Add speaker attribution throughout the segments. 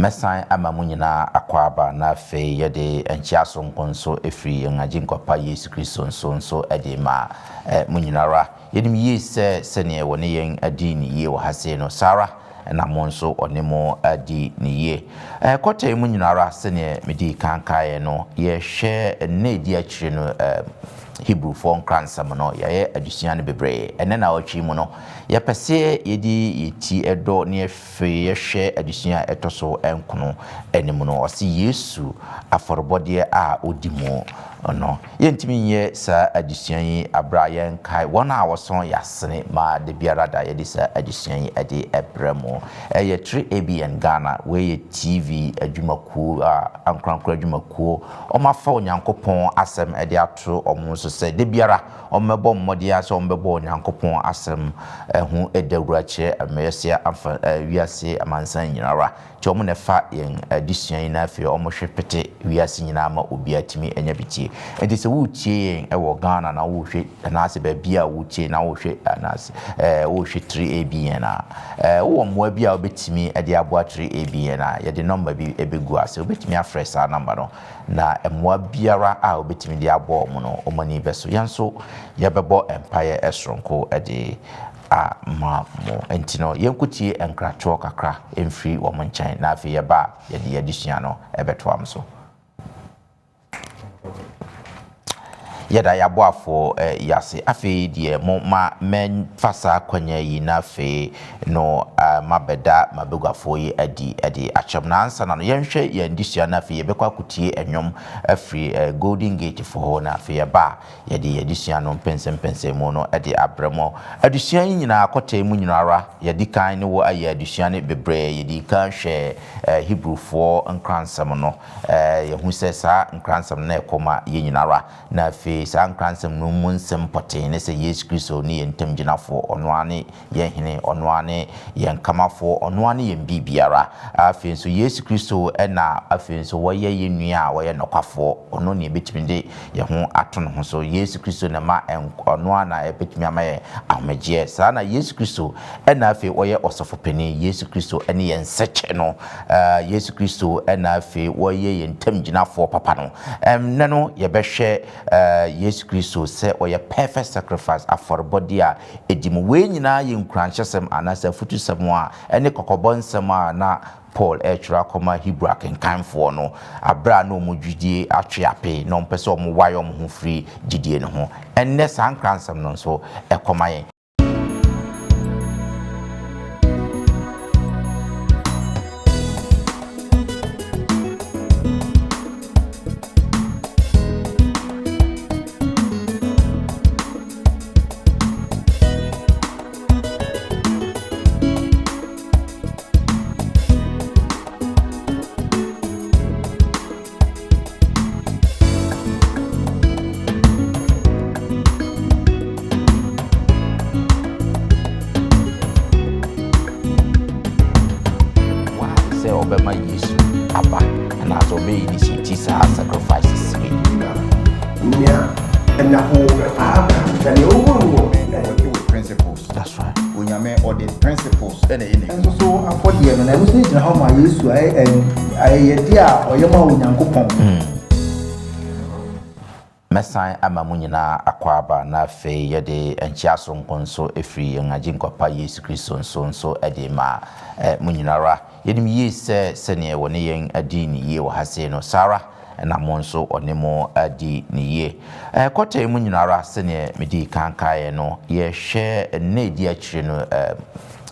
Speaker 1: Mesan ama mu nyina akwaba na afe yede enchiaso nkonso efiri ngaji nkɔpa Yesu Kristo nso ede ma mu nyinara yedim yi se ne woni yen adi ni ye wo hase no Sara na mo nso onemo adi ni ye kɔta mu nyinara se ne medi kankae no ye hwɛ ne di akire no Hebrew for kransam no ye adusua ne bebre ene na otwi mu no ye pese yedi yeti edo ne efe ye hwe adusua etoso enkono enimu no osi Yesu aforbode a odimo no yentimi ye sa adusua yi abra ye nkai wona woson yasene ma de biara da ye de sa adusua yi ade ebremo ye 3ABN Ghana we ye TV adwumakuo ankrankra adwumakuo omafa onyankopon asem ede ato omo so se de biara omebo mmode ase ombebo onyankopon asem hu edawura che amesia afa wiase amansan nyinara che omo ne fa yen adusua yi na afi omo hwepete wiase nyina ma obi atimi enya bitie enti se wutie yen ewo Ghana na wo hwe na ase ba bia wutie na wo hwe na ase wo hwe 3ABN na wo mo bia obetimi ede aboa 3ABN na ye de number bi ebegu ase obetimi afresa number no na emwa biara a obetimi de aboa mo no omani beso yanso yebebo empire esronko ede ma mo entino yenkutie enkrato kakra emfiri wo monchan na afi yeba yede yadisua no ebeto amso yada ya boafo yase afi die mo ma men fasa kwanya yi na afi no mabeda mabegwafo yi adi acham na ansa na no yenhwe yandisua na afi yebekwa kutie enwom afri Golden Gate for na afi yeba yede yadisua no pense mu no adi abremo adusua yi nyina akota mu nyinara yedi kan ne wo aye adusua ne bebre yedi kan hwe Hebrew for nkransam no yehu se sa nkransam na ekoma ye nyinara na afi sa nkransam no munsem pote ne se Yesu Kristo ni yentem ginafo onoane ye hene onoane ye nkamafo onoane ye bibiara afi so Yesu Kristo na afi so woye ye nua woye nokwafo ono ne betiminde ye ho ato no ho so Yesu Kristo na ma onoana e betimi amaye ahmeje sa na Yesu Kristo na afi woye osofopeni Yesu Kristo ene ye nseche no Yesu Kristo na afi woye ye ntam ginafo papa no nano ye behwe Yesu Kristo se oye perfect sacrifice aforbody a edimu we nyina ye nkranhyesem anasa futusem a ene kokobonsem a na Paul echura koma Hebrew akenkanfo no abra na omudwidie atweape no mpese omwaye omho free gidie no ho enne sankransem no so ekoma ye obema Yesu aba na so be initiate sacrifices
Speaker 2: nya na ho na ne owo principles.
Speaker 3: That's right.
Speaker 2: Unyame or the principles
Speaker 3: and so afọdie no na no say how ma Yesu ay dia oyema onyankopon
Speaker 1: Mesan ama mu nyina akwaba na afe yede enchiaso nkonso efiri ngaji nkɔpa Yesu Kristo nso ede ma mu nyinara yedim yi se ne woni yen adi ni ye wo hase no Sara na mo nso onemo adi ni ye kɔta mu nyinara se ne medi kankae no ye hwe ne di akire no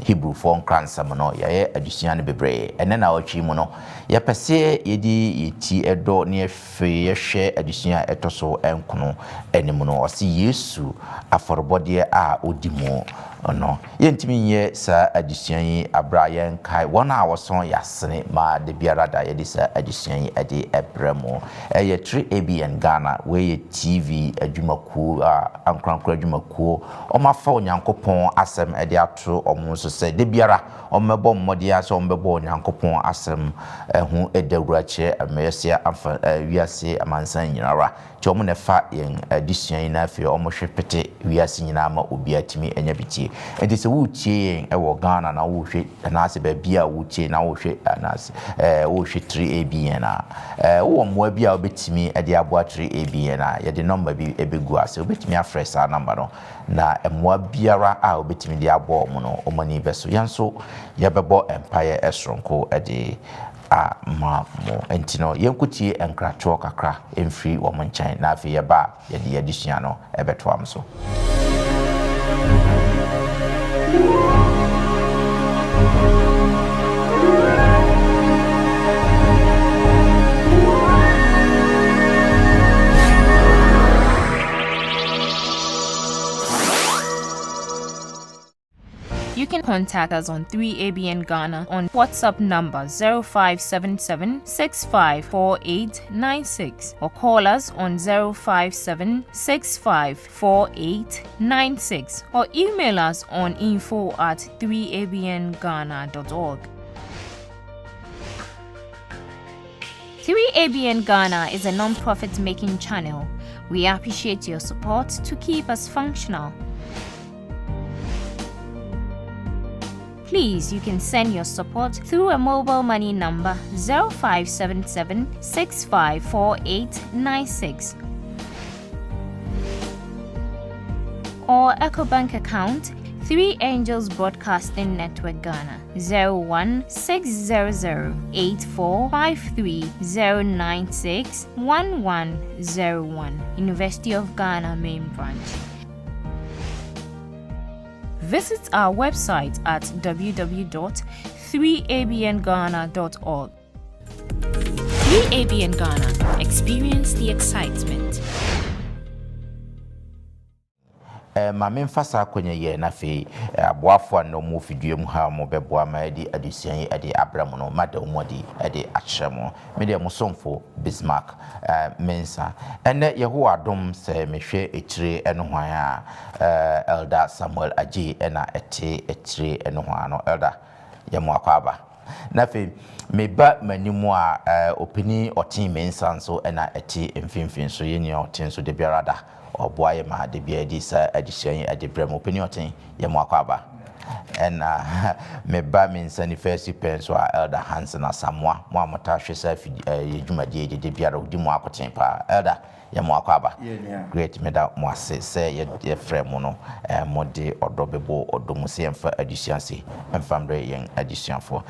Speaker 1: Hebrew for kransam no ye adusua ne bebre ene na otwi mu no ye pese yedi yeti edo ne efe ye hwe adusua etoso enkono enimu no osi Yesu aforbode a odimo no yentimi ye sa adusua yi abra ye nkai wona woson yasene ma de biara da ye de sa adusua yi ade ebremo ye 3ABN Ghana we ye TV adwumakuo ankrankra adwumakuo omafa onyankopon asem ede ato omo so se de biara omebo mmode ase ombebo onyankopon asem hu edawura che amesia afa wiase amansan nyinara che omo ne fa yen adusua yi na afi omo hwepete wiase nyina ma obi atimi enya bitie enti se wo tie e wo Ghana na wo hwe na ase ba bia wo tie na wo hwe na ase wo hwe 3ABN na wo mo bia obetimi e de aboa 3ABN na ye de number bi e begu ase obetimi afresh sa number no na mo biara a obetimi de aboa mo no o mani beso yanso ye bebo empire esronko e de ma mo entino yenkutie enkrato kakra emfiri wo mo nkyɛn na afi ye ba ye de adisua no ebeto am so.
Speaker 4: You can contact us on 3ABN Ghana on WhatsApp number 0577 654896 or call us on 057 654896 or email us on info@3abnghana.org. 3ABN Ghana is a non-profit making channel. We appreciate your support to keep us functional. Please, you can send your support through a mobile money number 0577 654896 or EcoBank account 3 Angels Broadcasting Network Ghana 016008453096101 University of Ghana Main Branch. Visit our website at www.3abnghana.org. 3ABN Ghana. Experience the excitement.
Speaker 1: Ma memfasa kwenye ye na fe aboafo no mo fidue mu ha mo beboa ma edi adusian ye edi abramu no madam modi edi akyeremo me de mo somfo Bismarck mensa ene yeho adom se mehwe ekire eno hwan a Elder Samuel Aji ena ete ekire eno hwan no Elder ye mo akwaba na fe meba manimu a opini otin mensa nso ena ete mfimfin so ye ni otin so de biarada oboaye ma de bia di sa adishan adebrem opinion ten ye mo akwaba and me ba me nsani first pen so Elder Hansen asamwa mo amota hwe sa ye dwumade de bia ro di mo akoten pa Elder ye mo akwaba great me da mo ase se ye frɛ mo no mo de odobebo odomu se emfa adishan se emfambre yen adishanfo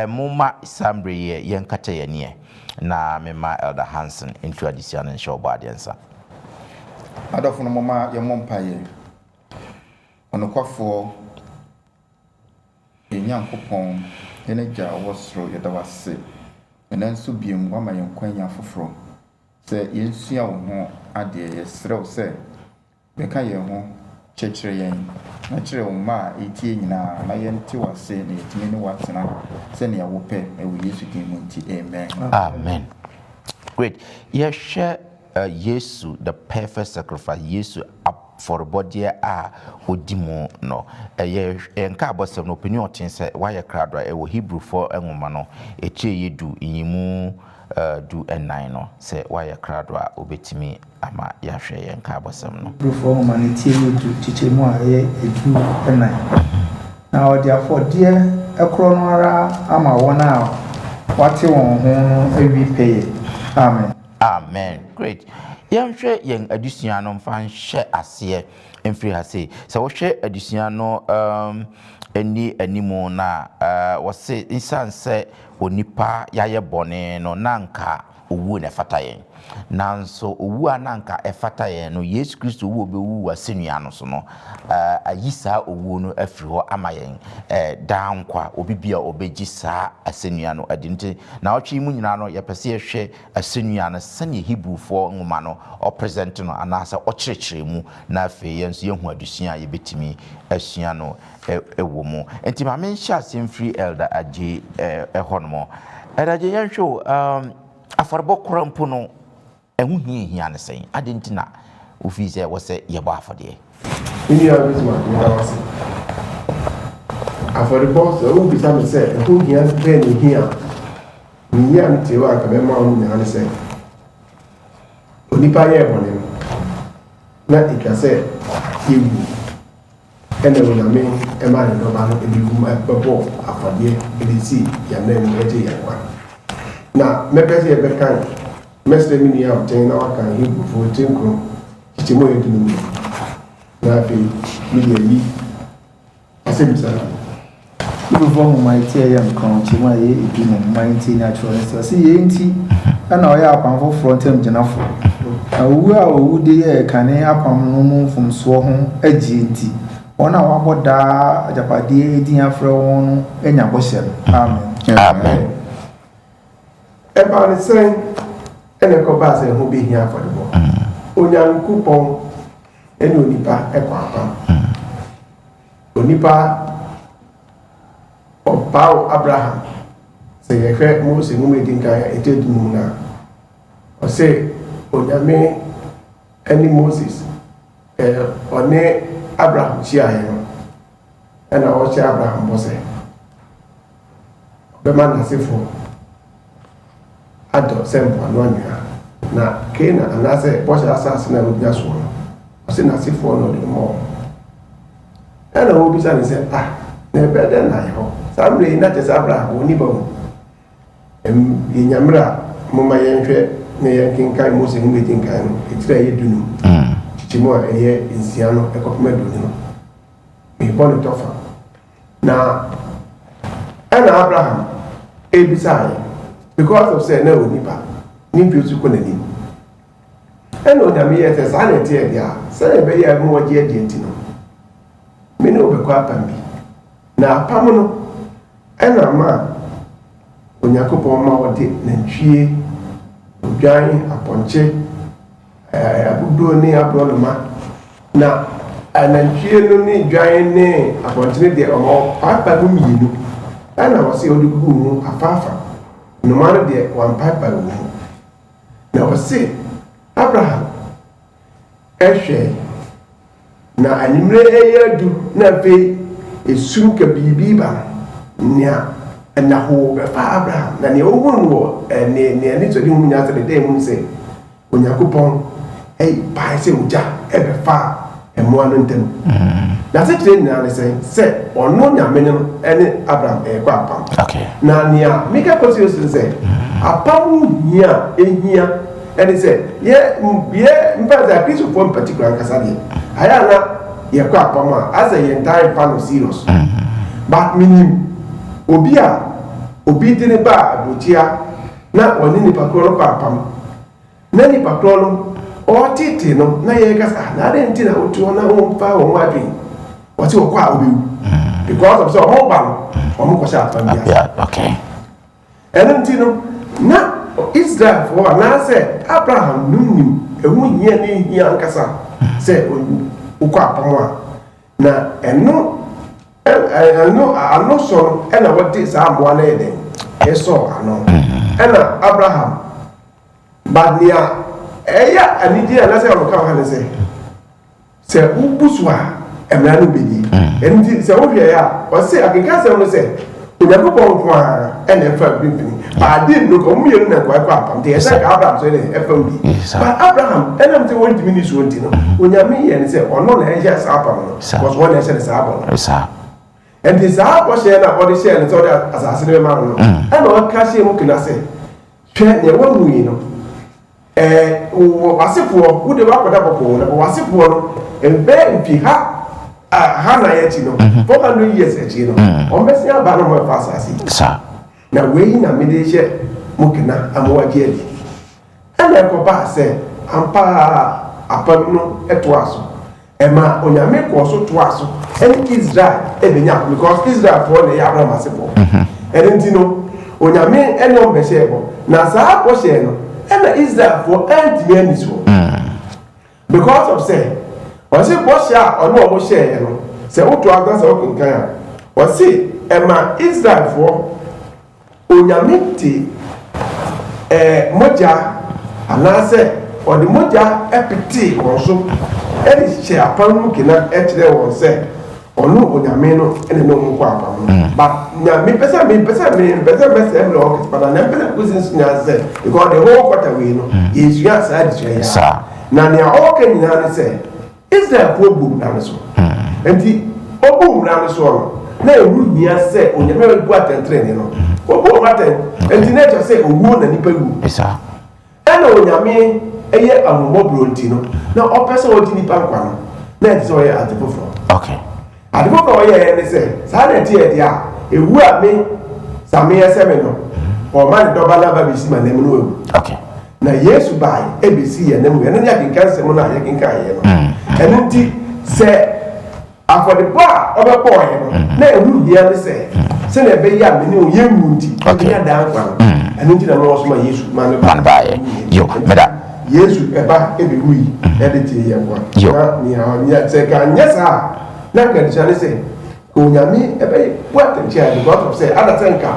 Speaker 1: mo ma sambre ye yen kata ye ne na me ma Elder Hansen into adishan and show body answer
Speaker 2: adofo no mama ye mompaye onokwafo enyankopon ene gya wosro ye dawase enanso biem wama ye kwanya foforo se yensua wo ho ade ye srew se beka ye ho chechire yen na chire wo ma etie nyina na ye nte wase na yetime ne watena se ne yawope ewo Yesu din mu nti amen
Speaker 1: amen great ye share Yesu the perfect sacrifice Yesu for body a odimo no ye enka abosem no opinion tin say why kradwa e wo Hebrew for enwoma no eche yedu nyimu du ennan no say why kradwa obetimi ama ya hwe ye enka abosem no
Speaker 3: Hebrew for enwoma no tie yedu chichemu a ye edu ennan na odi afode ekro no ara ama wona wate won ho awi peye amen
Speaker 1: amen great yɛnhwɛ yɛn adusua no mfa nhwɛ aseɛ mfiri ha sei sɛ wohwɛ adusua no ani animu na wɔse insan sɛ onipa yɛayɛ bɔne no nanka owu na fata yɛn nanso owu ananka efata yɛn no Yesu Kristo owu obewu wasenua no so no ayi saa owu no afiri hɔ ama yɛn dankwa obibia obeji saa asenua no adinte na ɔtwe mu nyina no yɛpɛsɛ yɛhwɛ asenua no sɛne Hebrewfo ngoma no ɔpresent no anasa ɔkyerɛkyerɛ mu na afei yɛn so yɛhu adusua yɛbetimi asua no ɛwɔ mu enti ma menhyɛ asɛm firi Elder Agye ɛhɔ no Elder Agye yɛnhwɛ afarbo korampo no ehu hia ne sen adentina ofi sɛ wɔsɛ yɛbɔ afɔdeɛ
Speaker 5: ini ya bizima ya wase afarbo so o bisa me sɛ ehu hia bɛ ne hia ni ya nte wa ka me ma o nya ne sɛ onipa yɛ bɔne no na ikase ewu and then when I mean a man no man before after the see your name now me pese e be kan mestre mi ni am ten na kan he before ten kro ti mo yedu ni na fi mi ye yi asem sa
Speaker 3: before my tea am kan ti ma ye edu no my tea natural so see ye nti na o ya apanfo frontem jinafo awu a owu de ye kan apam no mu mfum so ho agi nti ona wa boda ajapade edin afre won enya bohye amen
Speaker 1: amen
Speaker 5: eba ni sen ene ko ba se ho be hia afodebo onyankopon ene onipa ekwa apa onipa Pau Abraham se ye hwe Moses mu medin kan etedum na o se onyame ani Moses one Abraham chia ye no ena o chia Abraham bo se be man asefo ado sempo no anya na kena anase bo chia asase na obiya so no o se na asefo no de mo ena o bi sa ni se na be de na yo samle na te Abraham oni bo yenyamra moma yenhwe na yenkinkan Moses mu medinkan no etira ye dunu chichimo eye nsia no ekopema dunu no me bonu tofa na ana Abraham ebisai because of say na onipa ni mpiusu ko nani ana odame ye te sa na tie dia say be ye mo waje adi ntino me no be kwa pambi na apam no ana ma Onyankopon ma wode nantwie odwan aponche abudo ni abronoma na anantwie no ni dwan ni aponche de omo papa no mienu ana wose odugu mu afafa no ma de wan papa wo na wose Abraham ehwe na animre eyadu na fe esum ka bibi ba nya na ho be fa Abraham na ne ogun wo ne to di hu nya se de mu se Onyankopon ba se uja e be fa emo anu ntem na se tire na se ono nyame no ene Abraham kwa apam
Speaker 1: okay
Speaker 5: na nia mika kosi se apam hia ehia ene se ye mfaza Christ for particular kasade aya na ye kwa apam as a entire fan of serious but minim obi dine ba abutia na oni ni pakro ko apam na ni pakro o titi no na ye kasa na de nti na otu na o mfa o wadwen o ti o kwa obi because of so o ba o mo ko sha apam bia
Speaker 1: okay
Speaker 5: eno nti no na Israel for na say Abraham nunu ehu hia ni hia nkasa say o kwa apam na eno ano so ena wodi sa amboa na eden eso ano ena Abraham badnia eya anidi na se o ka ha se ubuswa emra no bedi enti se wo hwe ya o se akeka se no se Onyankopon kwa ena efa bibini ba di no ko mu yenu na kwa apam de se Abraham so ene efa bi ba Abraham ena mte won dimini so enti no onyame ye ne se ono na eja sa apam no was one e se sa apam
Speaker 1: sa
Speaker 5: and this apple share na body share and so that as I say man no and o ka share mu kina se hwe ne wa mu yi no wasefo wo de wa koda boko na wasefo no embe mpi ha na ye ti no 400 years e ti no o mbesi aba no mo fa asasi
Speaker 1: sa
Speaker 5: na we na me de she mu kina amwa gi ali ana ko ba se ampa apam no eto aso ema onyame ko so to aso en Israel ebenya because Israel for na Abraham asefo en ntino onyame eno be shebo na sa ko she no ena Israel for anti ani so because of say o se ko she a ono mo she no se o to agan se o kinkan o se ema Israel for onyame ti moja anase o de moja epiti ko so eri che apam kina etre won se onu onyame no ene no nko apam but nyame pesa me lo ke pada na pesa kusin nya se because the whole quarter we no is ya side to ya na ne o ke nyina ne se Israel for bu na so enti obu mra no so na ewu hia se onyame bu atentrene no obu maten enti na to se owu na nipa wu
Speaker 1: esa
Speaker 5: ana onyame eye ahomobro nti no na opese odi nipa nkwa no na eti so ye adefofo
Speaker 1: okay
Speaker 5: adefofo ye ne se sa na ti e dia ewu a me same ese me no o man do bala ba bisi ma na mu no ewu
Speaker 1: okay
Speaker 5: na Yesu bai ebisi ye na mu ye na ya kinkan se mu na ya kinkan ye no eno nti se afọdịpa ọbẹpọ ọhịa no na ewu hia ne se na ebe ya me ne o ye mu nti ya da nkwa eno nti na no so ma Yesu man ba
Speaker 1: ye yo meda
Speaker 5: Yesu eba ebe hui edete ye nkwa na ni ya se ka nyesa na ka di chane se onyame ebe what ntia because of say ada tenka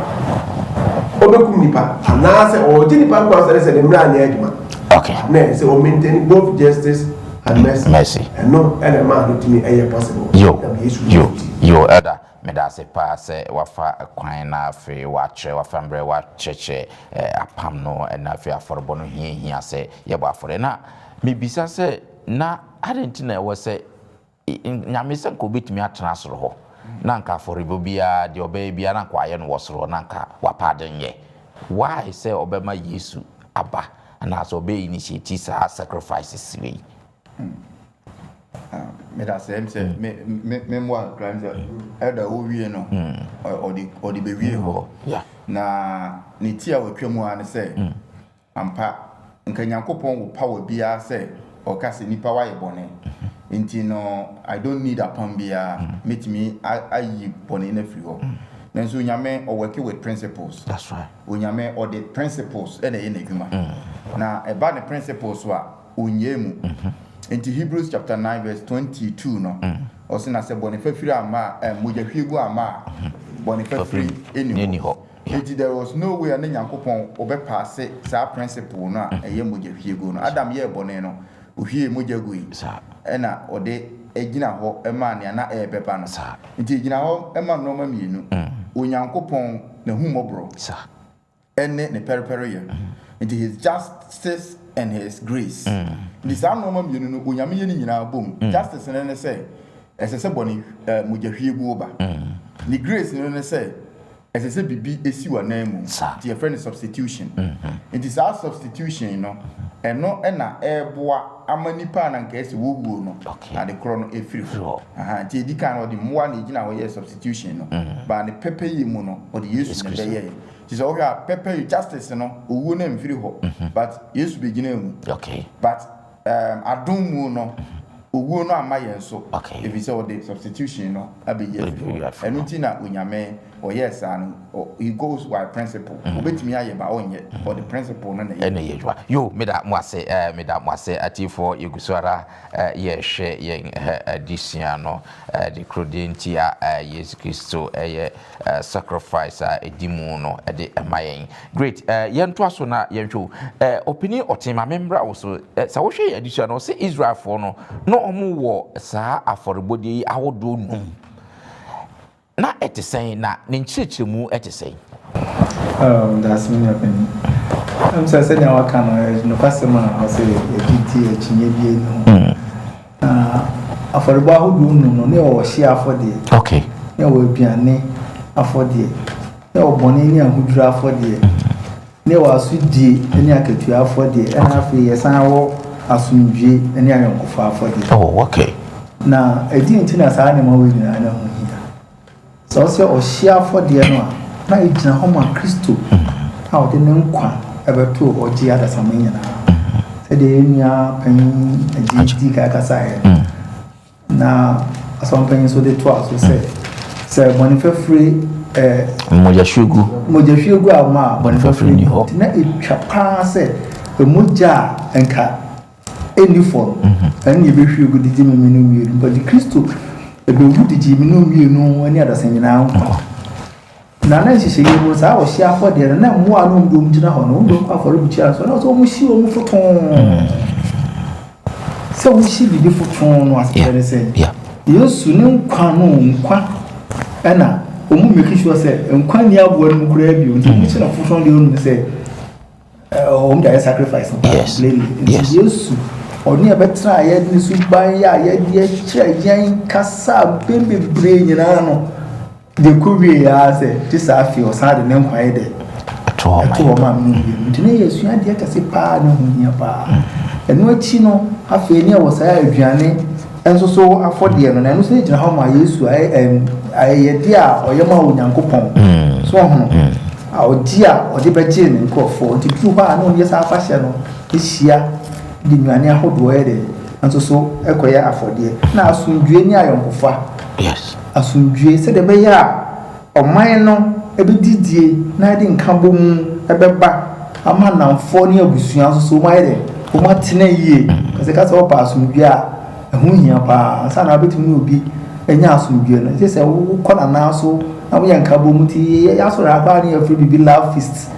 Speaker 5: obekum nipa na se o di nipa nkwa se de mra anya aduma
Speaker 1: okay
Speaker 5: na se o maintain both justice and mercy. And no, and a man to me, possible.
Speaker 1: Yo, Elder, meda se pass, wafa quina free watch, wafambre watch, a pam no, and if you are for bono here, say, yaba for na. Maybe say, na, I didn't know was say, in Yamisa could beat me at transfer. Nanka for Ribubia, the baby, and quiet was Ronanka, wapaden ye. Why say Obama Yesu, Abba, and as obey initiatives are sacrifices.
Speaker 2: Me da say me mo crime elder wo wie no or the be wie ho na ne tia watwam a ne say ampa nka Nyankopon wo power bia say o ka se nipa wa ye bone nti no I don't need upon bia metimi ayi bone na free ho nanso nyame o work with principles.
Speaker 1: That's right.
Speaker 2: Onyame or the principles e na ye na adwuma na e ba ne principles wa onyemu into Hebrews chapter 9 verse 22 no osina se bonifafiri ama mojahwiegu ama bonifafiri eni ho there was no way na Nyankopon obepasse sa principle no eye mojahwiegu no Adam ye bone no ohwie mojagui na ode egina ho ema ne na ebeba no nti egina ho ema no ma mienu Onyankopon na humobro ene ne peripero ye into his justice and his grace. This are no man, you know, Unyami in boom. Justice and say, as I said, Bonnie, Mujahwiegu oba. The grace, and say, as I said, be a sewer name, dear friend, substitution. It is our substitution, you know, and no, and a air boa, a many pan and guess woo no, and the chrono a free floor. Till the kind of the one in our substitution, but the pepper mono or the use of the year. She's all your pepper justice, you know, who wouldn't free hope, but used to begin.
Speaker 1: Okay.
Speaker 2: But I don't know who will not my so.
Speaker 1: Okay.
Speaker 2: If it's all the substitution, you know, I'll be yes. And Utina, when you may, or yes, and he goes by principle. Wait me, I am my own yet, or the principle, and
Speaker 1: you made that mwase, at for you gusara, yes, share yang additional, the crudentia, yes, Christo, a sacrifice, a demono, a de mayin. Great, yan twasona, yan two, opinion or team, I remember also, so she additional say Israel for no more war, sir, for the body, I would do no. Na ete saying na ninchichi mu ete saying.
Speaker 3: That's me opinion. I'm saying na waka no customer I say e chinye bie no. Afọrọbọ ahodo no ne o share afọde.
Speaker 1: Okay.
Speaker 3: Ne o aduane afọde. Ne o bone ni ahudura afọde. Ne o asudie ni akatua afọde. Na afi yesan wo asundwe ni ayonkofo afọde.
Speaker 1: Oh, okay.
Speaker 3: Na edi ntina saa ne ma we nyina na hu. So o share for the no na ejina homa Kristo a o de ne nkwa ebeto o ji ada samanya na se de nya pan agiti ka kasaye na asompan so de to aso se bonifafiri mojahwiegu a ma bonifafiri ni ho na etwa pa se emoja enka enifo en ye behwiegu di memenu mi but Kristo ebe wudi ji mi no mienu ani adasanyina anko na na sisi ye mo sa o hia afọ de na mo anu ndom gina ho no ndom afọrọ bu chia so na so mo hia o mo foton se wo hia bi foton no asere se Yesu ne nkwa no nkwa na o mu make sure se nkwa ni abo no kura bi o ndom chi na foton de o no se o mo da sacrifice
Speaker 1: yes.
Speaker 3: Yesu oni abetra ye ni suban ya ye de kire yan kasa bebebre nyina no de kuwie ya se ti sa fi o sa de ne nkwan de to ma mi ntine yesu ya de kase pa ne hunya pa eno achi no afi ni wo sa ya aduane enso so afode no na eno se gina ha ma yesu ye de a oyema onyankopon so hono a odi a odi beje ne nkofo nti tu ba no ye sa afahye no ehia di nwane ahodo ere enso so ekoya afode na asundue ni ayonkofa
Speaker 1: yes
Speaker 3: asundue se de be ya oman no ebedidie na de nkambo mu ebeba ama namfo ne abusua so ma ere o ma tena yie kase o pa asundue a ehu hia pa sa na betumi obi enya asundue no se wo kona na so amu yankabo muti ya so ra ba ni afri bibi love feast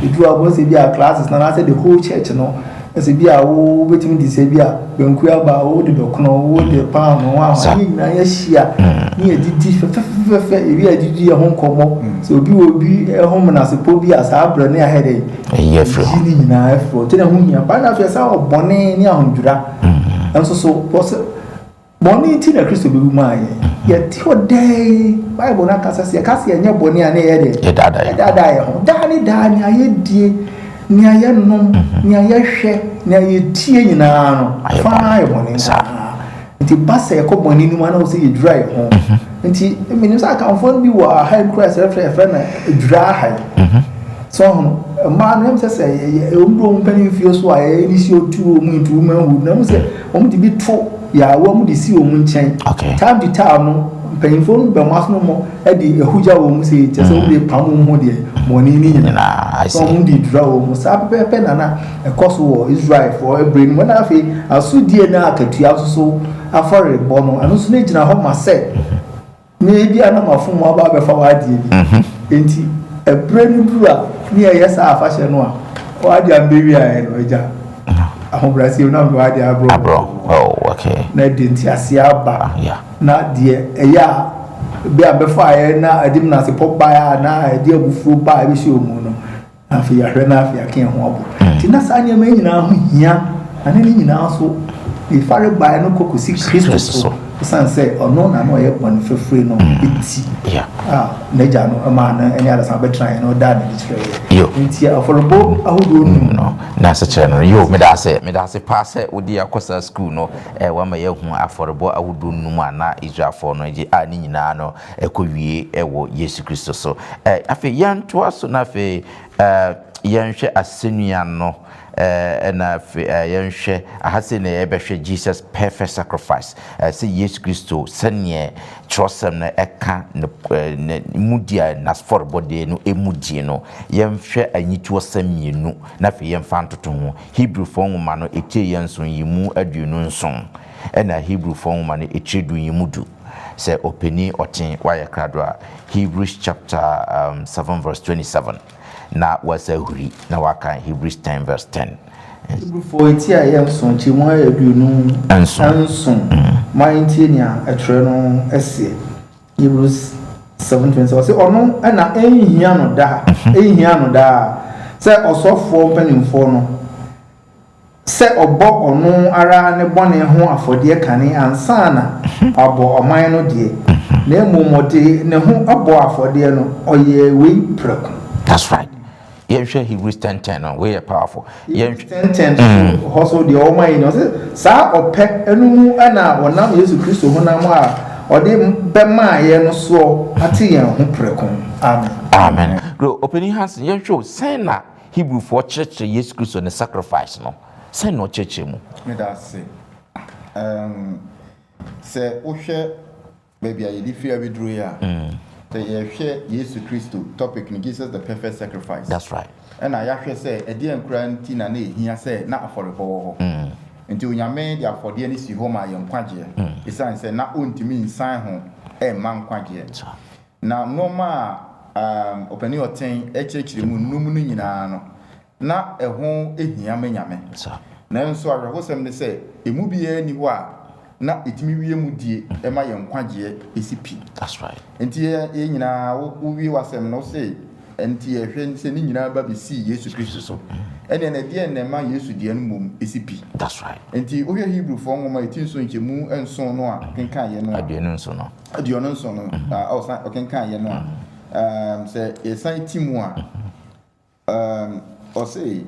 Speaker 3: edu abo se bi a classes na say the whole church no se bi a wo betimi di se bi a benku aba wo de dokono wo de pa no wa ni na ya hia ni edidi fe ebi edidi e ho nkomo so obi e ho na se po bi a sa abra ne ahede
Speaker 1: ye fro
Speaker 3: ni na afro te na hu hia ba na fe sa obone ni ahondura enso so boni ti na Kristo bebu ma ye ti odai Bible na kasa se enye boni a na ye de dada ye ho dani aye die ni aye nom ni aye hwe ni aye tie nyina no fa ye boni sa nti basa ye ko boni ni ma na o se ye dry ho nti minim sa kan fon bi wa high cross refer na dry high so hono ma no em se ye omdo mpani fio so a ye ni si otu o mu ntu ma hu na mu se o mu di bi to ya wo mu di si o mu nchen time di time no penfo no be maso no mo e di ehuja wo mu se che se wo de pam mu de moni ni nyina so mu di dra wo mu sa pepe na e koso wo Israel for e brain when afi asudie na akatua so afore bo no anu so na gina ho ma se me bi ana mafo mo aba be fa wa die bi enti e brain dura ni e yesa afahye no a wa di ambewi a no eja ahobrasi na do ade abro
Speaker 1: oh okay
Speaker 3: na denti asia ba na de eya be abefa ye na adim na se popa ya na ade abufuru ba e be shi omu no afi ya hwe na afi aken ho abo ti na sa anya ma nyina ho hia ane ni nyina so e fare ba no kokosi Kristo so san say ono na no ye bon frefre no eti na ja no ma na enya da sa betran no da na di kire enti aforobo ahodo
Speaker 1: no na se chere no yo me da se pass odi akosa school no wa ma ye hu aforobo ahodo num ana Israelfo no ji ni nyina no ekowie wo Yesu Kristo so afi yanto aso na afi yanhwe asenua no na yenhwe ahase na yebehwe Jesus perfect sacrifice say Yesu Kristo sanye trosem na eka ne mudia na for body no emudie no yenhwe anyitu osamienu na fe yemfa ntoto ho Hebrew fo nwoma no etie yenso yimu aduonu nson na Hebrew fo nwoma no etredu yimudu say openi otin waye krado a Hebrews chapter 7 verse 27 na was a huri na waka Hebrews 10 verse 10
Speaker 3: for it ya yamson chi mo aduonu anson mind ni a etre no ese Hebrews 7:20 say ono na enhia no da say osofo panimfo no say obo ono ara ne bone ho afode kane ansa na abo oman no de na emomode ne ho abo afode no oye we preko.
Speaker 1: That's right. Hebrews 10:10 we are powerful.
Speaker 3: 10:10 also the almighty no say sa ope enu na wonam Yesu Kristo honam a ode bema ye no so ate yen ho preko.
Speaker 1: Amen. Go opening hands yenhwe say na Hebrew for church Yesu Kristo ne sacrifice no say no church mu
Speaker 2: me da say say ohwe baby ayi di fear we drew ya the share Jesus Christ topic ni Jesus the perfect sacrifice.
Speaker 1: That's right.
Speaker 2: And I actually say a dear cranty na here say not affordable. Until Yame the afford any si home I am quagier. It's say not own to me sign home a man quagier. Now no ma open your thing HH no na a home a yame. Now so I was them say a movie anywhere. Na itimi wie mudie e ma ye nkwagie esipi.
Speaker 1: That's right.
Speaker 2: Enti e nyina wo wi wasem no say enti e hwe nse ni nyina ba bi si Yesu Kristo so ɛne na deɛ na ma Yesu deɛ no mom esipi.
Speaker 1: That's right.
Speaker 2: Enti wo hwɛ Hebrew fo ngoma etin so nkyemu enson no a kenkan ye no.
Speaker 1: Aduonu nso no.
Speaker 2: Aduonu nson no. O kenkan ye no a. Say esan timu a. O say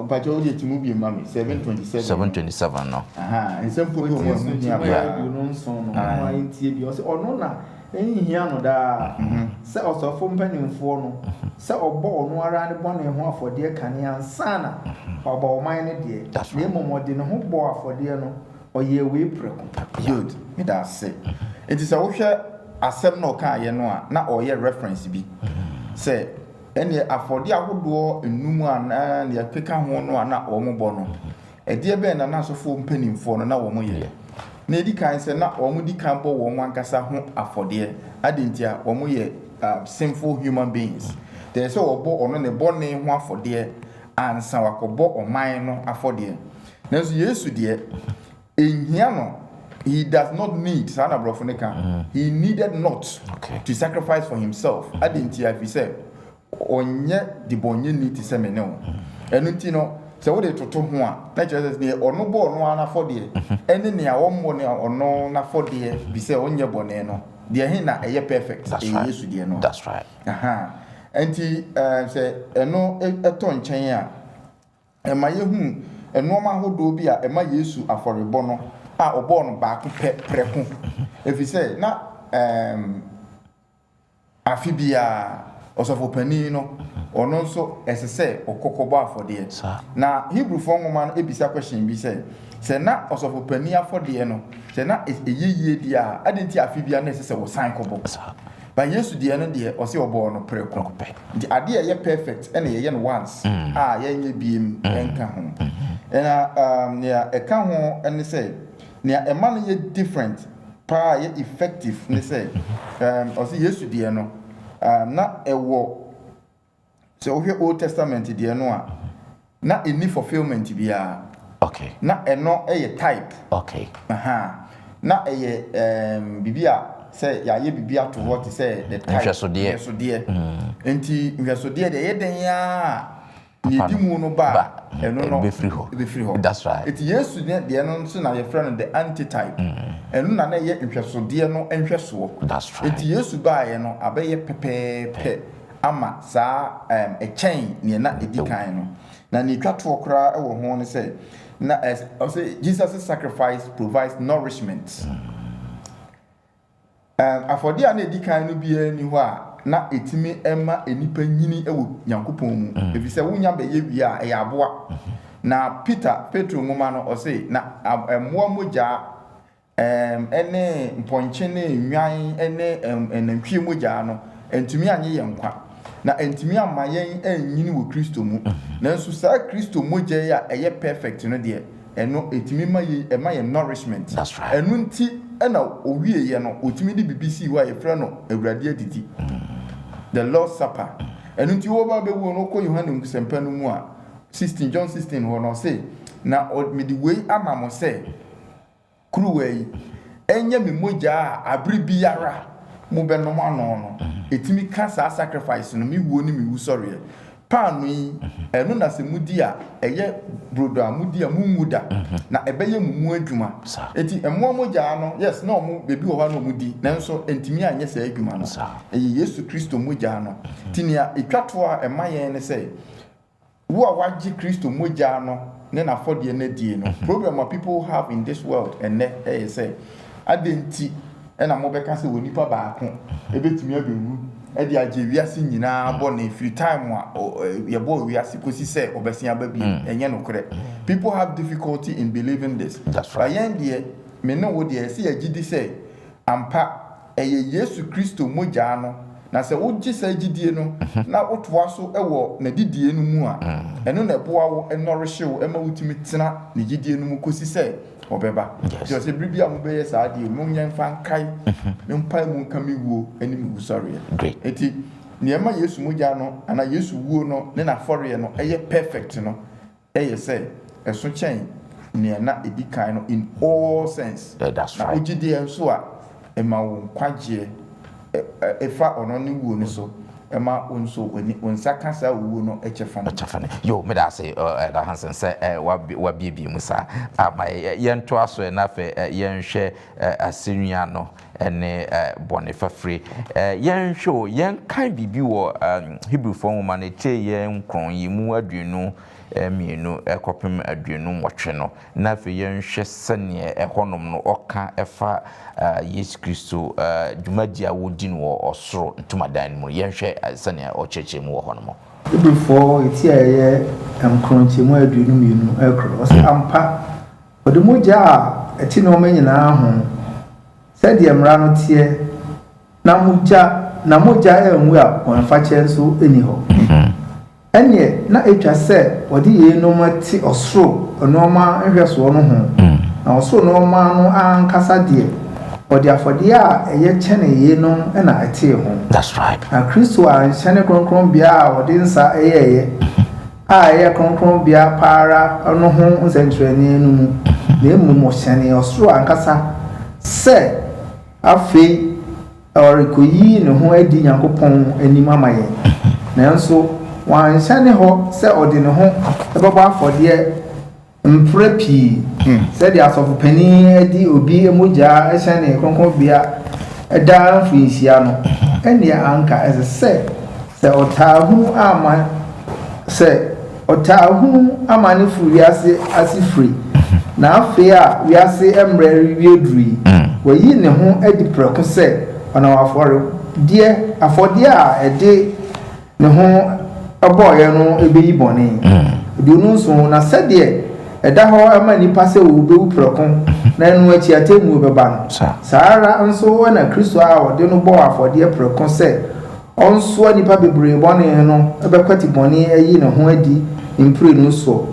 Speaker 2: Pacho o timu bi mami 727
Speaker 1: no.
Speaker 2: Aha, ensempo bi mo mu nya ba.
Speaker 3: Aduonu nson no. Ma ntie bi o say ono na ehihia no da sɛ ɔsɔfo mpanimfoɔ no sɛ ɔbɔ ɔno ara ne bɔ ne ho afɔdeɛ kane ansa na ɔbɔ ɔman ne deɛ na mmɔmɔde ne ho bɔ afɔdeɛ no ɔyɛ wei prɛko.
Speaker 2: Good, me da se. Enti sɛ wohwɛ asɛm na ɔka ayɛ no a na ɔyɛ reference bi sɛ ɛne afɔdeɛ ahodoɔ enum a na ne akeka ho no a na wɔn bɔ no ɛdeɛ bɛn na na asɔfo mpanimfoɔ no na wɔn yɛ na edi kan sɛ na wɔn di kan bɔ wɔn ankasa ho afɔdeɛ adentia wɔn yɛ sinful human beings te sɛ wɔbɔ ɔno ne bɔ ne ho afɔdeɛ ansa wakɔbɔ ɔman no afɔdeɛ nanso Yesu deɛ ehia no he does not need saa na brɔfo ne ka he needed not to sacrifice for himself adentia fi sɛ ɔnyɛ de bɔnyɛ ni te sɛ mene o ɛno nti no sɛ wode toto ho a na kyerɛ sɛ ne ɔno bɔ ɔno ana fɔdeɛ ɛne ne a wɔmmɔ ne ɔno na fɔdeɛ bi sɛ ɔnyɛ bɔne no deɛ he na ɛyɛ perfect ɛyɛ Yesu deɛ no.
Speaker 1: That's right.
Speaker 2: Aha enti sɛ ɛno ɛtɔ nkyɛn a ɛma yɛhu ɛnoɔma ahodoɔ bi a ɛma Yesu afɔrebɔ no a ɔbɔɔ no baako prɛko ɛfiri sɛ na afi biara ɔsɔfo panin no ɔno nso ɛsɛ sɛ ɔkɔkɔbɔ afɔdeɛ na Hebrew fo ngoma no ebisa question bi sɛ na ɔsɔfo panin afɔdeɛ no sɛ na ɛyɛ di a adenti afi bia na ɛsɛ sɛ wɔsan kɔbɔ ba Yesu deɛ no deɛ ɔsɛ ɔbɔ no prɛko nti adeɛ ɛyɛ perfect ɛna yɛyɛ no once a yɛnyɛ biem ɛnka ho ɛna nea ɛka ho ɛne sɛ nea ɛma no yɛ different paa yɛ effective ne sɛ ɔsɛ Yesu deɛ no na ɛwɔ sɛ wohwɛ Old Testament deɛ no a na ɛni fulfillment biara na ɛno ɛyɛ type na ɛyɛ bibi a sɛ yɛayɛ bibi ato hɔ te sɛ the type nhwɛsodeɛ enti nhwɛsodeɛ deɛ ɛyɛ den a ne di mu no ba ɛno no ɛbɛfiri hɔ.
Speaker 1: That's right.
Speaker 2: Enti Yesu deɛ no nso na yɛfrɛ no the antitype ɛno na ɛyɛ nhwɛsodeɛ no nhwɛsoɔ.
Speaker 1: That's right.
Speaker 2: Enti Yesu baeɛ no abɛyɛ pɛpɛɛpɛ ama saa ɛkyɛn nea na ɛdi kan no na ne twa toɔ koraa ɛwɔ ho no sɛ na ɔsɛ Jesus' sacrifice provides nourishment. Afɔdeɛ a na ɛdi kan no biara ni hɔ a na etimi ɛma enipa nyini ɛwɔ Nyankopɔn mu efisɛ wonya bɛyɛ wie a ɛyɛ aboa na Petro nwoma no ɔse na ɛmoa mogya ɛne mpɔnkye ne nwan ɛne ɛnantwie mogya no entumi anye yɛn nkwa na entumi ama yɛn anyini wɔ Kristo mu nanso saa Kristo mogya yi a ɛyɛ perfect no deɛ ɛno etumi ma yɛ ɛma yɛ nourishment ɛno nti ɛna owie yɛ no otumi de BBC wa yɛfrɛ no Awurade adidi the Lord's Supper ɛno nti wo ba bɛwu no kɔ Yohane nsempa no mu a 16 John 16 hɔ no say na mede wei ama mo sɛ kuruwa yi ɛnyɛ me mogya a abere biara mo bɛnom ano no etimi ka saa sacrifice no me wuo ni me wu sɔre paano yi ɛno na sɛ mudi a ɛyɛ brodo a mudi a mungu da na ɛbɛyɛ mumu adwuma eti ɛmo mogya no yes na ɔmo bebi wɔ hɔ na ɔmo di nanso entimi anyɛ saa adwuma no ɛyɛ Yesu Kristo mogya no tinia etwato a ɛma yɛn ne sɛ wo a wagye Kristo mogya no ne na fɔdeɛ na die no problem what people have in this world ɛnɛ ɛyɛ sɛ adenti ɛna mo bɛka sɛ wɔ nipa baako ebetumi abɛwu ɛde agye wiase nyinaa bɔ ne free time a yɛbɔ wiase kosi sɛ ɔbɛsia ba bi ɛnyɛ no korɛ people have difficulty in believing this ayen deɛ me no wo deɛ sɛ yɛgye di sɛ ampa ɛyɛ Yesu Kristo mogya no na sɛ wogye saa gyidie no na wotoa so ɛwɔ na didie no mu a ɛno na ɛboa wo ɛnɔrehye wo ɛma wotumi tena ne gyidie no mu kosi sɛ ɔbɛba sɛ sɛ biribi a mobɛyɛ saa deɛ mo nyɛ mfa nkae mempa mu nka me wuo ani me wu sɔreɛ enti nneɛma Yesu mogya no ana Yesu wuo no ne n'afɔreɛ no ɛyɛ perfect no ɛyɛ sɛ ɛso kyɛn nea na ɛdi kan no in all sense na wogye deɛ nso a ɛma wo nkwagyeɛ ɛfa ɔno ne wuo no so ema unso unsa kasa wuo no
Speaker 1: echefane yo me da say da Hansen say wa bibie musa ama yento aso na fe yenhwe asenua no ene bone fafre yenhwe yen kan bibi wo Hebrew form man e che yen kron yi mu aduenu mienu ekopem aduenu nwotwe no na fe yenhwe sene ehonom no oka efa Yesu Kristo dwumadia wodi no osoro ntumadan mu yenhwe sene ocheche mu wo hono
Speaker 3: before iti aye amkronche mu aduenu mienu ekro o ampa odemoja eti no manyina ho said the Amrano tie na moja enwu a wonfa che nso eni ho enye na etwa se odi ye no mati osoro onoma nhweso no ho na osoro no ma no ankasa de odi afode a eye chene ye no na ate ho.
Speaker 1: That's right.
Speaker 3: Na Kristo a nhyane kronkron bia a odi nsa eye a eye kronkron bia para no ho nsentwerene no mu na emu hyane osoro ankasa se afi orikoyi ne ho adi Nyankopɔn anim amaye nanso wan hyane ho se odi ne ho ebaba afode mprepi se dia asofu pani adi obi emoja hyane kronkron bia eda mfinsia no ene anka ese se otahu ama se otahu ama ne furi ase free na afi a wiase emre wieduri wayi ne ho adi preko se ona wafore die afode a ede ne ho aboye no ebeyi bone de unu so na sede eda ho ama nipa se wo bewu preko na enu achi atemu beba no saara nso na Kristo a wode no bo afode preko se onso nipa bebre bone no ebekwati bone ayi ne ho adi impre no so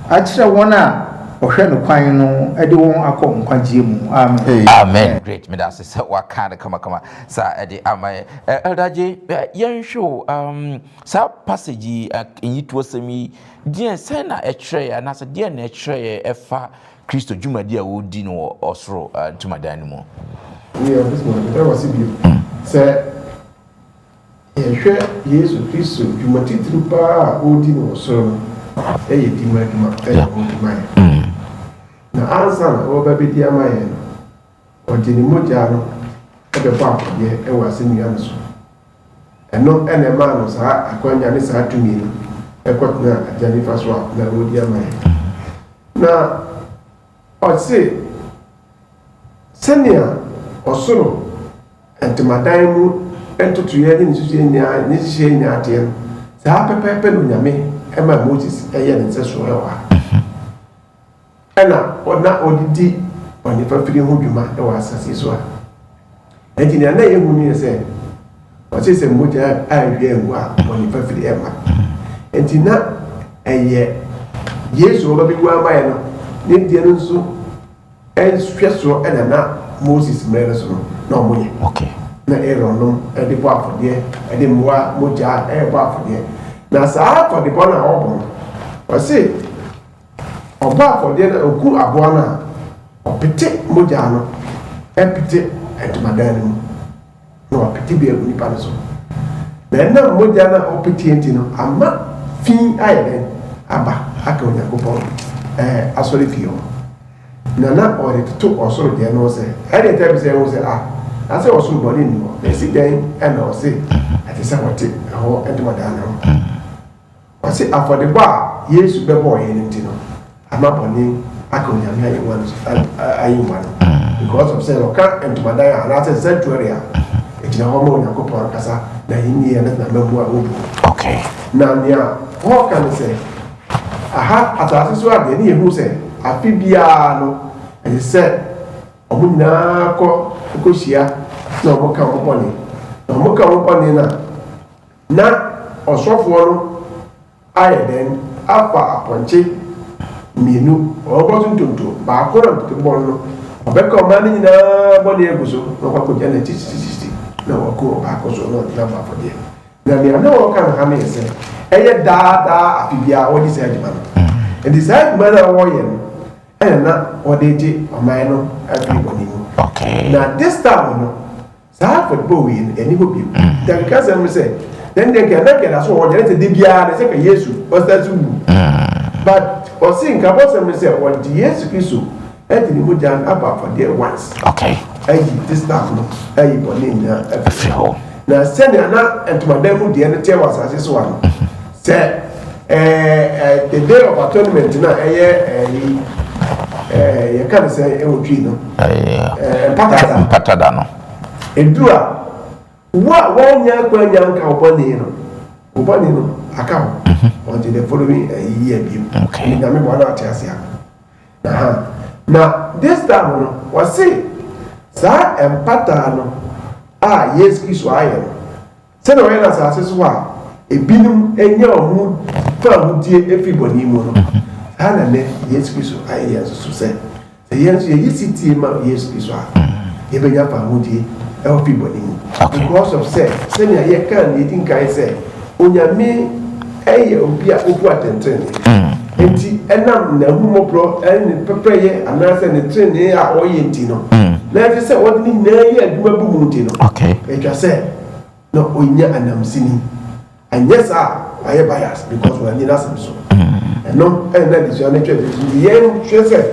Speaker 3: a kire wona ohwe no kwan no ede won akọ nkwagye mu
Speaker 1: amen great me da se waka de kama sa ede amay eldaje yenhwo sa passage enyitu osemi die se na ekire ya na se die na ekire efa Kristo dwumadi a wodi no osoro ntumadan mu
Speaker 5: this morning there was bi se yehwe Yesu Kristo dwumati trupa wodi no osoro eye dimaduma na ansa na obabedi amaye no odini moja no ebe pa akode e wa senu ya so eno ene ma no sa akwanya ne sa tumi no e kwatna ajani faswa na odi amaye na ose senia osoro entimadan mu entutu ye ni susu nya ate no sa pepepe no nyame e ma Moses eye ne nseso e wa ena ona odidi oni fafiri ho dwuma e wa asase so a enti na ye hu ni se o se moja a wie hu a oni fafiri e ma enti na eye Yesu oba bi wa ma ye no ne die no so en hweso ena na Moses mre so na omonye
Speaker 1: okay
Speaker 5: na Aaron no e de bo afode e de moa moja e bo afode na sa afode bo na obon o se ọba afọde na oku aboa na opete moja no epite entumadan mu no opete bi egu nipa no so na moja na opete enti no ama fi ayere aba aka Onyankopɔn asori fio na ore to osoro de no se ere te se wo se ase osoro boni ni mo esi den na o se ati se wote ho entumadan no o se afọde ba Yesu bebo ye enti no ama boni aka Onyame ayiwan because of say oka entumadan ana say sanctuary ejina ho mo Onyankopɔn kasa na yini ya na mamu a obu
Speaker 1: okay
Speaker 5: na nia ho kan say aha atase so ade ni ehu say afi bia no ene say omunyina ko hia na omoka omponi na omoka omponi na osofo no ayeden afa aponche mienu ogozu ntonto ba akora ntobon no obeka o mani nyina boni eguso no kwa koja na titi na wako ba akoso no na ba fode na mi ana wo kan ha me se eye da afibia wodi se adima no and this adima na wo ye no na odeti oman no afi boni mu
Speaker 1: okay
Speaker 5: na this time no sa for bo we eni go bi da ka se me se then they get that's what they say bia they say yesu o start to but o sin ka boss me say what the yesu Kristo e di mo jan about for there once
Speaker 1: okay
Speaker 5: this time no boni nya
Speaker 1: every home
Speaker 5: na send na entomadan mu de ne tie was asase so one say the day of atonement na you can say twi no
Speaker 1: patada no
Speaker 5: edura wa nya kwa nya nka oboni no aka until the following year bi
Speaker 1: okay
Speaker 5: na me wala atiasia na this time no was say sa empata no yes Kristo aye se no we na sa so a ebinum enya omu fa mu die everybody mu no ana ne yes Kristo aye so se yes yisiti ma yes Kristo ye be ya fa mu die everybody mu because of say na ye kan ye think I say onyame obi a obu atenten enti enam na hu mo pro en pepeye anase ne trene a oye enti no na je say what ni na ye aduma bu mu enti no
Speaker 1: okay
Speaker 5: etwa say no onya anamsini anyes a aye bias because we need asem so no na dis your nature ye hwe say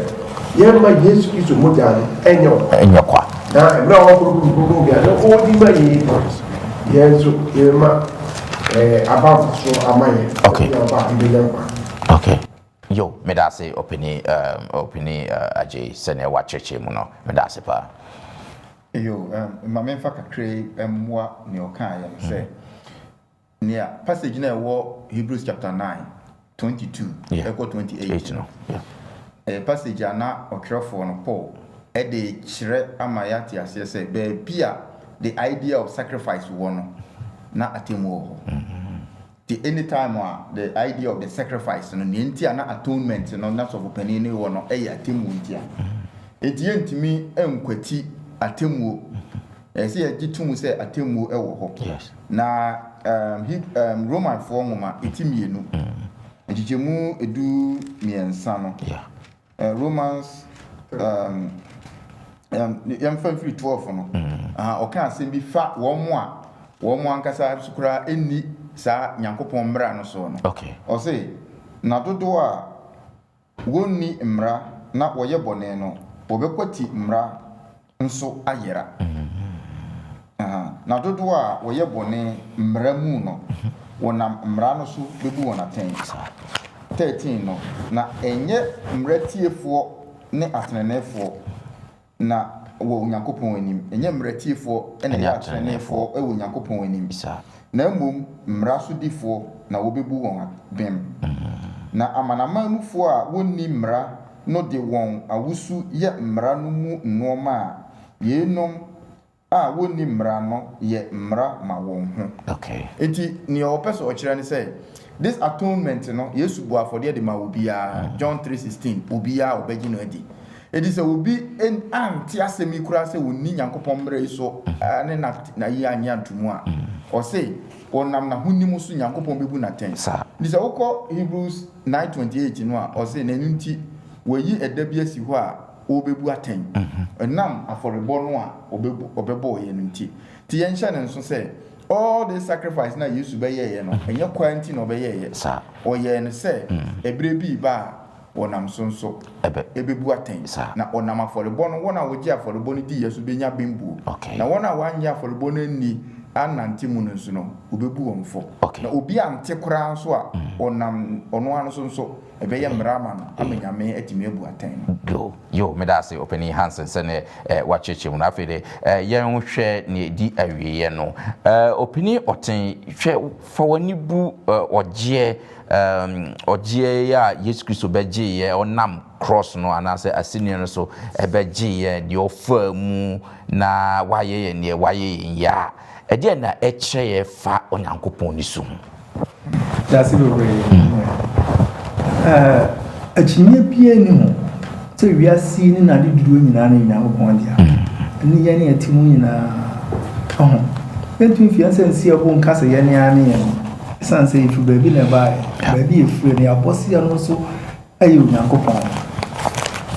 Speaker 5: ye ma Yesu Kristo mo ja no enyo
Speaker 1: kwa
Speaker 5: na emra wo kuru bia no o di ma ye so ye ma about so amaye
Speaker 1: okay okay yo me da say opini aje sene wa cheche mu no me da say pa
Speaker 2: yo ma me fa kakre emwa ne oka ya say near passage na wo Hebrews chapter 9:22 equal 28
Speaker 1: no
Speaker 2: passage ana okrefo no Paul e de kire amaya ti ase say be bia the idea of sacrifice wo no na atemu the anytime the idea of the sacrifice no nti na atonement no na so opani ni wo no e atemu ntia etie ntimi enkwati atemu se ye gitum se atemu e wo ho na Roman form ma etimienu ejijemu edu miensa no Romans yam fa free 12 no oka asem bi fa wo mo ankasa sukura eni sa nyankopon mra no so no
Speaker 1: okay
Speaker 2: o say na dodo a wonni mra na woye bone no obekwati mra nso ayera na dodo a woye bone mra mu no wonam mra no so bebu wona 13 no na enye mra tiefo ne atrenefo na wo nyankopon anim enye mra tiefo ene atrenefo e wo nyankopon anim na mmom mmara so difo na wobebu won bem na amanamamufo a wonni mmara no de won awusu ye mmara no mu nnoma a yenom a wonni mmara no ye mmara ma won ho
Speaker 1: okay
Speaker 2: enti ni opeso okira ni say this atonement no yesu bu afode de ma obia John 3:16 obia obegi no adi edi se obi anti asemi kura se wonni nyankopon mmara iso ne na yi anya ntumu a o say onam na hunimu so nyankopon bebu na 10 di se wokọ Hebrews 9:28 no a o say na nti wayi edabi asi ho a obebu aten enam aforebo no a obebo ye nti ti ye nhya ne nso say all the sacrifice na yesu be ye no enye kwanti na obe ye o ye ne say ebre bi ba wonam sonso ebebu aten na onam aforebo no wona wogi aforebo no di yesu benya bembu na wona wanya aforebo no ni ananti mu nso no obebu wonfo na obi ante kora nso a onam ono ano sonso ebeye mrama no amenyame atimi ebu aten
Speaker 1: yo me da say openi Hansen sene wacheche mu na afede yen hwe ne di awiye no openi oten hwe fa wani bu oje ya Yesu Kristo beje ye onam cross no anase asini no so ebeje ye de ofa mu na waye ye ne waye ya ede na eche ye fa onyankopon ni so
Speaker 3: that's bebre achinie bia ni ho se wiase ni na de dudu nyina na nyankopon dia ni ye ne atimu nyina entu fianse nsi abo nkase ye ne ane ye sanse ifu baby na baby efu ne abosi ano so ayi nyankopon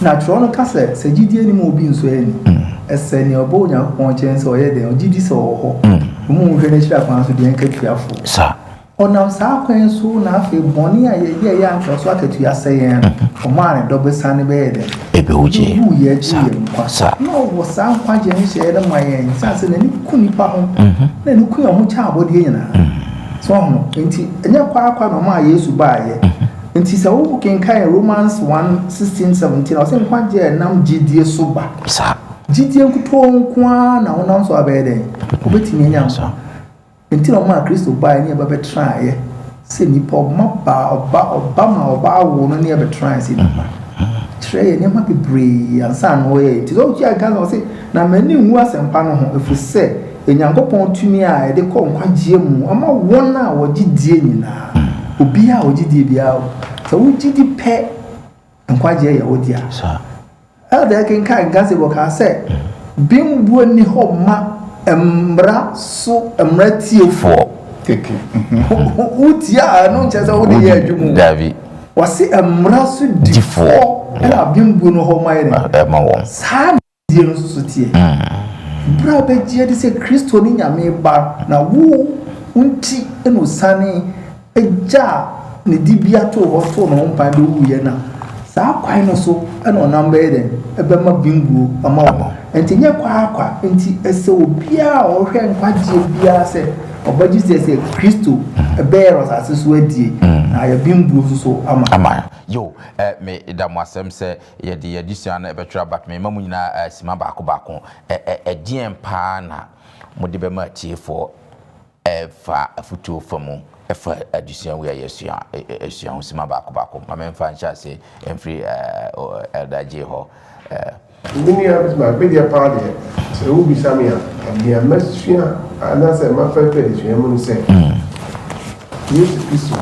Speaker 3: na tro no kase se gidie ni mo bi nso ani ese ne obo nyankopon chen se oye de ogidi se oho mu hwe ne hira kwan so de nkatuafo
Speaker 1: sa
Speaker 3: onam saa kwan so na afi boni a ye ya nka so akatu asayen o ma ne do besane be ye de
Speaker 1: ebe oje
Speaker 3: wu ye ji nkwa
Speaker 1: sa
Speaker 3: no wo saa nkwa je ne hye de ma ye sa se na ni ku nipa ho na ni ku ya ho cha abode nyina so ho enti enya kwa no ma Yesu ba ye enti se wo kenkan Romans 1:16-17 o se nkwa je nam gidie so ba
Speaker 1: sa
Speaker 3: gidie nkuto nkwa na wonam so abede obetimi enya nkwa enti no ma Kristo ba ni eba betra ye se nipa oba ma wo no ni eba betra se nipa tre ye ni ma bebre ansa no ye enti so kia ga no se na mani nwu asempa no ho efuse enyankopon tumi a ede ko nkwagie mu ama wona wo gidie nyina obi a wo gidie bia so wo gidi pe nkwagie ye wo dia
Speaker 1: sa
Speaker 3: elder kan gase bo ka se bimbu ni ho ma emra so emra tiefo
Speaker 2: teke
Speaker 3: utia no nche se wo de ye adwumu
Speaker 1: David
Speaker 3: wase emra so difo ela bimbu no ho ma ye
Speaker 1: ma won
Speaker 3: sa die no so tie bra be je de se Kristo ni nyame ba na wo unti eno sane eja ne dibia to ho to no mpa be wu ye na saa kwai no so ena onamba ye de ebema bimbu ama wo enti nye kwa enti ese obia o hwe nkwaje bia se obaji se Kristo ebero asase so adie na ya bimbu so ama
Speaker 1: yo me da mo asem se ye de edition na ebetwa bat me mamu nyina sima baako edien pa na mo de be ma tiefo fa afutuo famu efa edition we yesuan edition sima baako ma me mfa ncha se emfri elder J ho
Speaker 5: Mini abisma media party se wo bisamia dia masua anase ma fa fa de mu se Yesu Kristo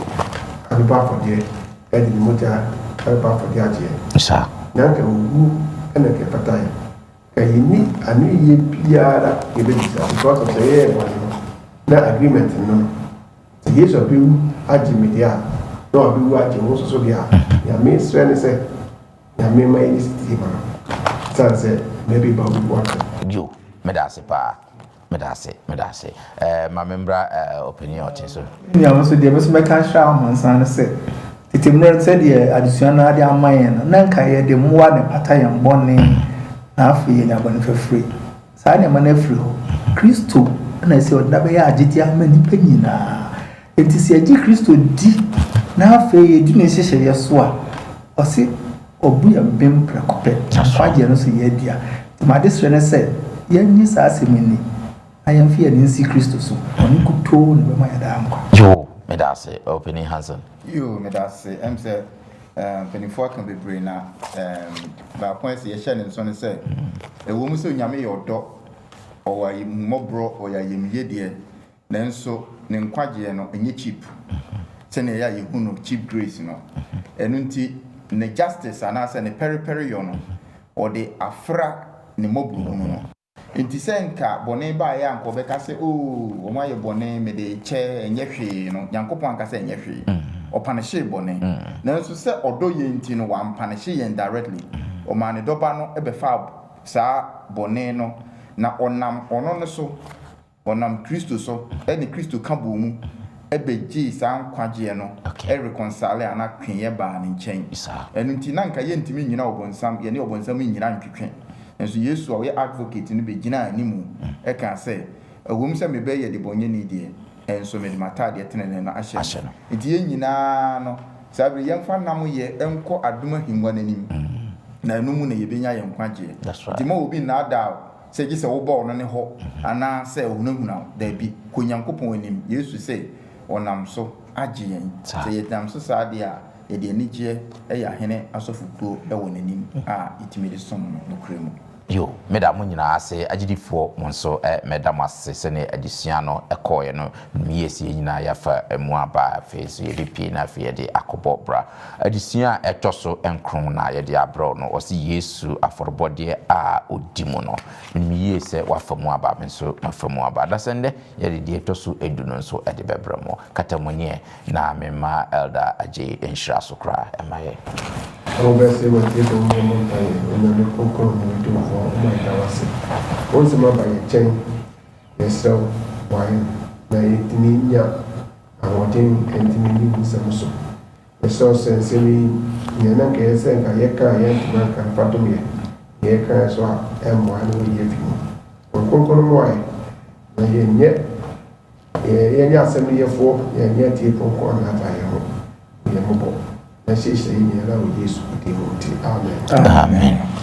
Speaker 5: anipa for there edi moja anipa for there je
Speaker 1: sa
Speaker 5: nanka wu ena ke pataya kayini anu ye biara ye be bisa because of the year na agreement no se Yesu abiwu aji media no abiwu aji wo so dia ya me strength say ya me my initiative say maybe about what
Speaker 1: yo medase pa medase ma membra opinion so
Speaker 3: ni am so de be so be ka sha amansan ne se titimre se de adisuan na de amayen na nka ye de muwa ne patayen bonne na afi ye nya bone fefre sa ne ma na afri ho Kristo na se oda be ya agiti amani panyina enti se agi Kristo di na afi ye di ne hyehyere so a o se obu ya bem prekope faje no so ye dia ma de sre ne se ye nyi sa asemini ayamfi ya nsi Kristo so oni kuto ne be ma ya da anko
Speaker 1: yo medase opening Hansen
Speaker 2: yo medase say penifo kan bebre na ba point se ye hye ne nso ne se ewo mu se onyame ye odo o wa mobro o ya yemye de na nso ne nkwaje no enye cheap se ne ya yehu no cheap grace no enu nti ne justice anase ne peri yo no o de afra ne mobro no nti se nka bone ba ya nko be ka se o ma ye bone me de che enye hwe no yankopon anka se enye hwe o panishe bone na nso se odo ye nti no wa panishe ye directly o ma ne doba no e be fa sa bone no na onam ono no so onam Kristo so e ne Kristo ka bo mu e be gi sa nkwaje no e reconcile ana twenye ba ne nchen enu nti na nka ye ntimi nyina obonsam ye ne obonsam nyina ntwetwe enso Yesu a we advocate no be gina animu e kan say awum se me be ye de bonye ni de enso me de matade tenene no ahye no nti ye nyina no sabre ye mfa nam ye enko adoma himwa nanim na enumu na ye benya ye nkwaje nti ma obi na ada se gi se wo bo no ne ho ana se ohunahuna da bi konyankopon anim Yesu se onam so agye yen se ye tam so saade a ye de anigye e ya hene asofukuo e wo nanim a itimi de som no kremu
Speaker 1: yo medam nyina ase agidifo monso medam ase se ne adisua no ekoye no miesi nyina ya fa emu aba face ye bp na fe de akobọ bra adisua etoso enkron na ye de abro no o se Yesu aforbode a odimu no miese wa famu aba menso mafamu aba da sende ye de etoso edu no so e de bebra mo katamonye na mema elder aje enhira so kra emaye
Speaker 5: Obese wa tete mo montagne na me kokoro mo do for my dawase once ma ba ye chen yesro why na yɛtumi nya ahoɔden ntumi ni nsɛm so ɛsɛ sɛ nsɛm nyɛ na nka yɛ sɛ nka yɛka yɛntumi anka mfatom yɛka so a ɛmmoa na wɔyɛ afi mu nkronkron mu ayɛ na yɛnyɛ asɛm no yɛfoɔ yɛnyɛ tie kronkron anaaba yɛ ho yɛ mmɔbɔ na hyehyɛ yɛ nyinaa wɔ Yesu din mu nti amen.